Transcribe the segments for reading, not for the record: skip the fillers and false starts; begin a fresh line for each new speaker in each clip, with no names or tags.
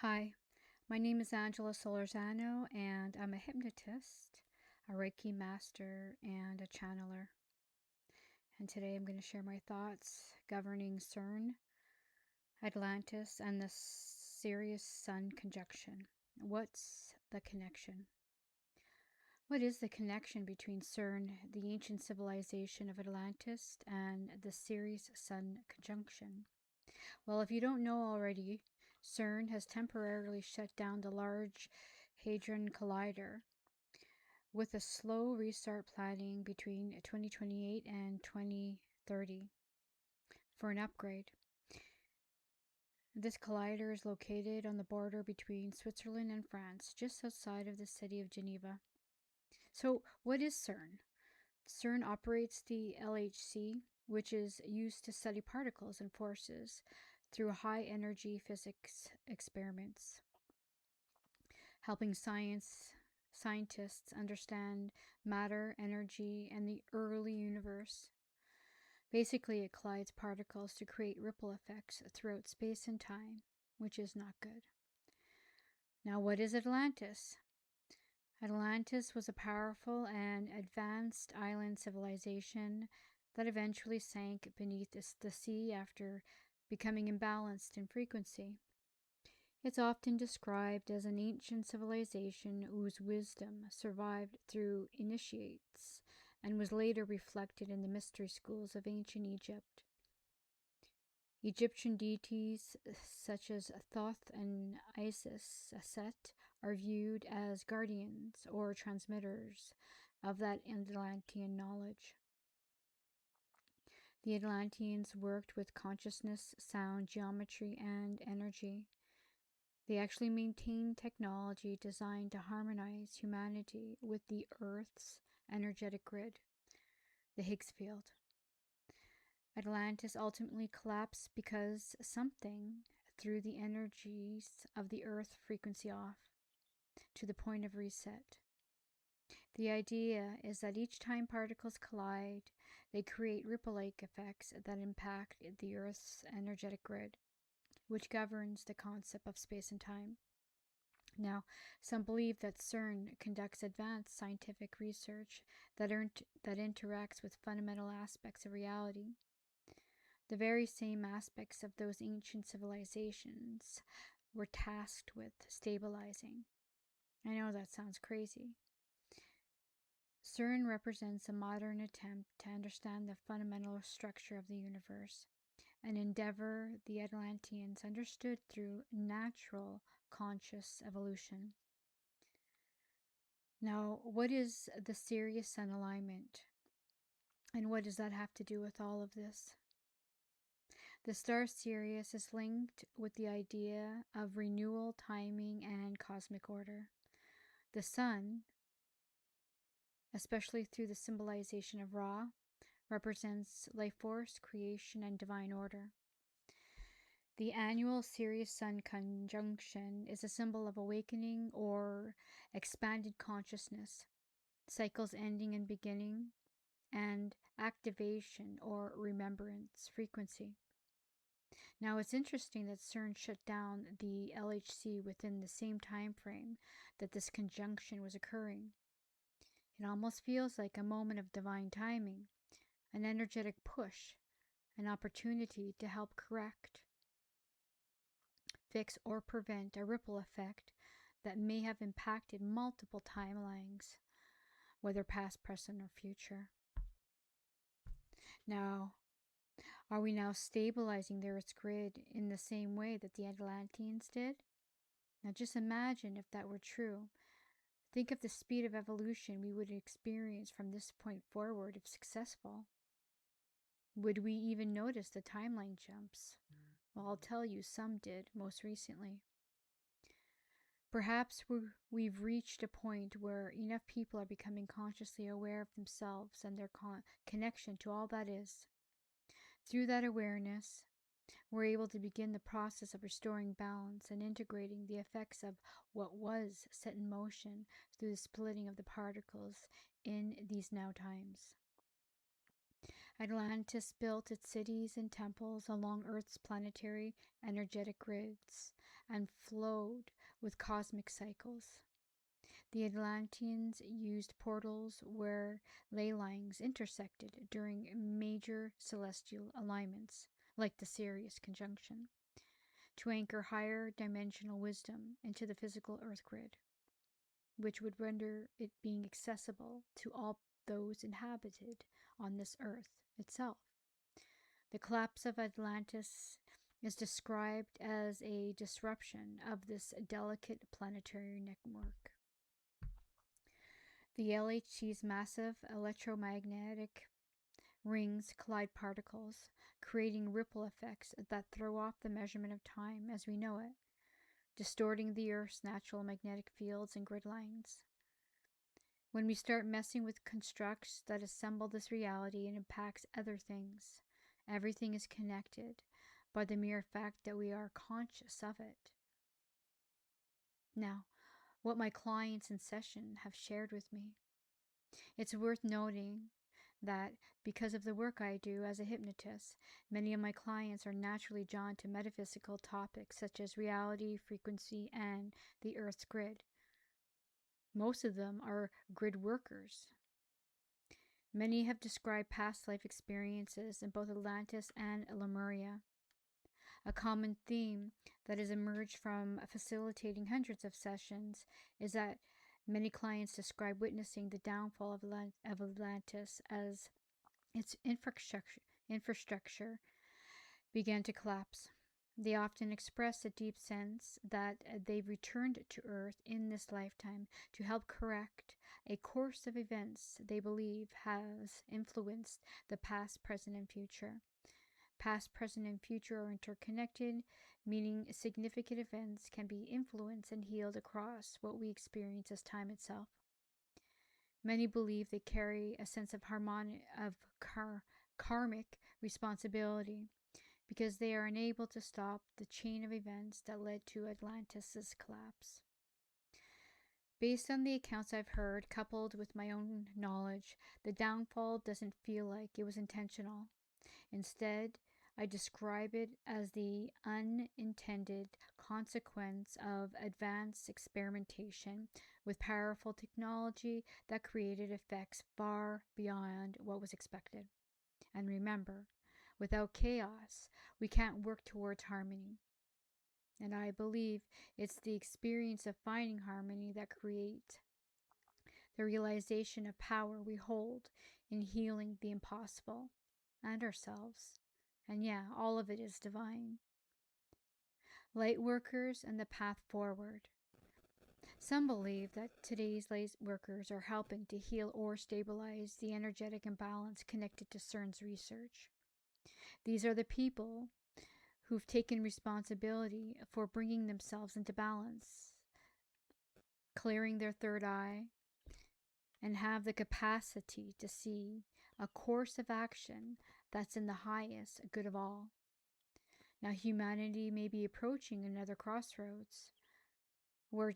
Hi, my name is Angela Solorzano, and I'm a hypnotist, a Reiki master, and a channeler. And today I'm going to share my thoughts governing CERN, Atlantis, and the Sirius Sun conjunction. What's the connection? What is the connection between CERN, the ancient civilization of Atlantis, and the Sirius Sun conjunction? Well, if you don't know already, CERN has temporarily shut down the Large Hadron Collider with a slow restart planning between 2028 and 2030 for an upgrade. This collider is located on the border between Switzerland and France, just outside of the city of Geneva. So, what is CERN? CERN operates the LHC, which is used to study particles and forces through high energy physics experiments, helping scientists understand matter, energy, and the early universe. Basically, it collides particles to create ripple effects throughout space and time, which is not good. Now, what is Atlantis? Atlantis was a powerful and advanced island civilization that eventually sank beneath the sea after becoming imbalanced in frequency. It's often described as an ancient civilization whose wisdom survived through initiates and was later reflected in the mystery schools of ancient Egypt. Egyptian deities such as Thoth and Isis, Set, are viewed as guardians or transmitters of that Atlantean knowledge. The Atlanteans worked with consciousness, sound, geometry, and energy. They actually maintained technology designed to harmonize humanity with the Earth's energetic grid, the Higgs field. Atlantis ultimately collapsed because something threw the energies of the Earth frequency off to the point of reset. The idea is that each time particles collide, they create ripple-like effects that impact the Earth's energetic grid, which governs the concept of space and time. Now, some believe that CERN conducts advanced scientific research that interacts with fundamental aspects of reality, the very same aspects of those ancient civilizations were tasked with stabilizing. I know that sounds crazy. CERN represents a modern attempt to understand the fundamental structure of the universe, an endeavor the Atlanteans understood through natural conscious evolution. Now, what is the Sirius Sun alignment? And what does that have to do with all of this? The star Sirius is linked with the idea of renewal, timing, and cosmic order. The Sun, especially through the symbolization of Ra, represents life force, creation, and divine order. The annual Sirius Sun conjunction is a symbol of awakening or expanded consciousness, cycles ending and beginning, and activation or remembrance frequency. Now, it's interesting that CERN shut down the LHC within the same time frame that this conjunction was occurring. It almost feels like a moment of divine timing, an energetic push, an opportunity to help correct, fix, or prevent a ripple effect that may have impacted multiple timelines, whether past, present, or future. Now, are we now stabilizing the Earth's grid in the same way that the Atlanteans did? Now just imagine if that were true. Think of the speed of evolution we would experience from this point forward if successful. Would we even notice the timeline jumps? Well, I'll tell you, some did, most recently. Perhaps we've reached a point where enough people are becoming consciously aware of themselves and their connection to all that is. Through that awareness, we're able to begin the process of restoring balance and integrating the effects of what was set in motion through the splitting of the particles in these now times. Atlantis built its cities and temples along Earth's planetary energetic grids and flowed with cosmic cycles. The Atlanteans used portals where ley lines intersected during major celestial alignments, like the Sirius conjunction, to anchor higher dimensional wisdom into the physical Earth grid, which would render it being accessible to all those inhabited on this Earth itself. The collapse of Atlantis is described as a disruption of this delicate planetary network. The LHC's massive electromagnetic rings collide particles, creating ripple effects that throw off the measurement of time as we know it, distorting the Earth's natural magnetic fields and grid lines. When we start messing with constructs that assemble this reality, it impacts other things. Everything is connected by the mere fact that we are conscious of it. Now, what my clients in session have shared with me. It's worth noting that because of the work I do as a hypnotist, many of my clients are naturally drawn to metaphysical topics such as reality, frequency, and the Earth's grid. Most of them are grid workers. Many have described past life experiences in both Atlantis and Lemuria. A common theme that has emerged from facilitating hundreds of sessions is that many clients describe witnessing the downfall of Atlantis as its infrastructure began to collapse. They often express a deep sense that they've returned to Earth in this lifetime to help correct a course of events they believe has influenced the past, present, and future. Past, present, and future are interconnected, meaning significant events can be influenced and healed across what we experience as time itself. Many believe they carry a sense of karmic responsibility because they are unable to stop the chain of events that led to Atlantis' collapse. Based on the accounts I've heard, coupled with my own knowledge, the downfall doesn't feel like it was intentional. Instead, I describe it as the unintended consequence of advanced experimentation with powerful technology that created effects far beyond what was expected. And remember, without chaos, we can't work towards harmony. And I believe it's the experience of finding harmony that creates the realization of power we hold in healing the impossible and ourselves. And yeah, all of it is divine. Light workers and the path forward. Some believe that today's light workers are helping to heal or stabilize the energetic imbalance connected to CERN's research. These are the people who've taken responsibility for bringing themselves into balance, clearing their third eye, and have the capacity to see a course of action that's in the highest good of all. Now, humanity may be approaching another crossroads where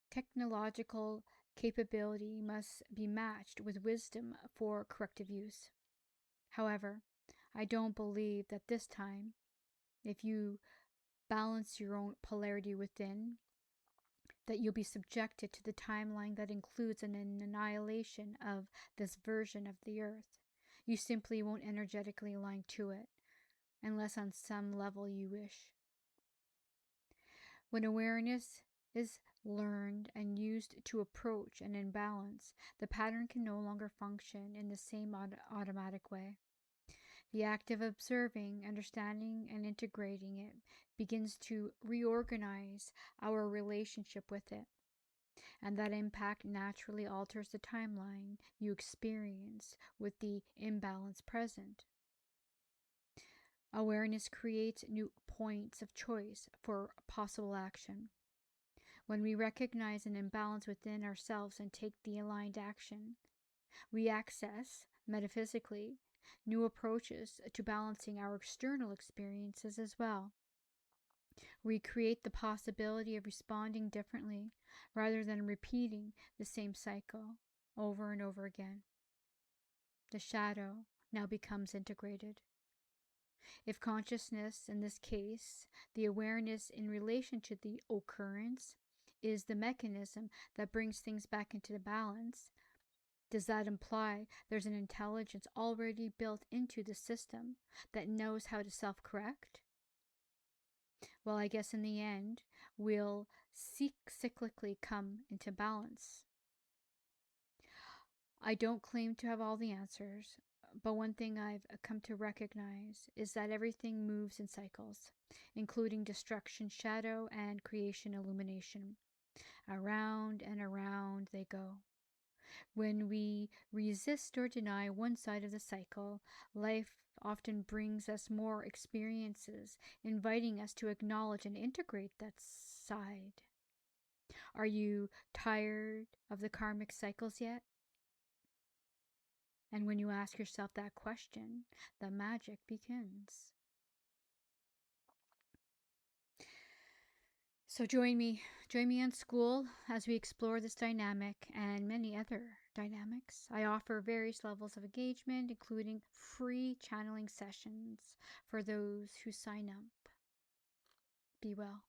technological capability must be matched with wisdom for corrective use. However, I don't believe that this time, if you balance your own polarity within, that you'll be subjected to the timeline that includes an annihilation of this version of the Earth. You simply won't energetically align to it, unless on some level you wish. When awareness is learned and used to approach an imbalance, the pattern can no longer function in the same automatic way. The act of observing, understanding, and integrating it begins to reorganize our relationship with it. And that impact naturally alters the timeline you experience with the imbalance present. Awareness creates new points of choice for possible action. When we recognize an imbalance within ourselves and take the aligned action, we access, metaphysically, new approaches to balancing our external experiences as well. We create the possibility of responding differently rather than repeating the same cycle over and over again. The shadow now becomes integrated. If consciousness, in this case, the awareness in relation to the occurrence, is the mechanism that brings things back into the balance, does that imply there's an intelligence already built into the system that knows how to self-correct? Well, I guess in the end, we'll cyclically come into balance. I don't claim to have all the answers, but one thing I've come to recognize is that everything moves in cycles, including destruction, shadow, and creation, illumination. Around and around they go. When we resist or deny one side of the cycle, life often brings us more experiences, inviting us to acknowledge and integrate that side. Are you tired of the karmic cycles yet? And when you ask yourself that question, the magic begins. So join me in school as we explore this dynamic and many other dynamics. I offer various levels of engagement, including free channeling sessions for those who sign up. Be well.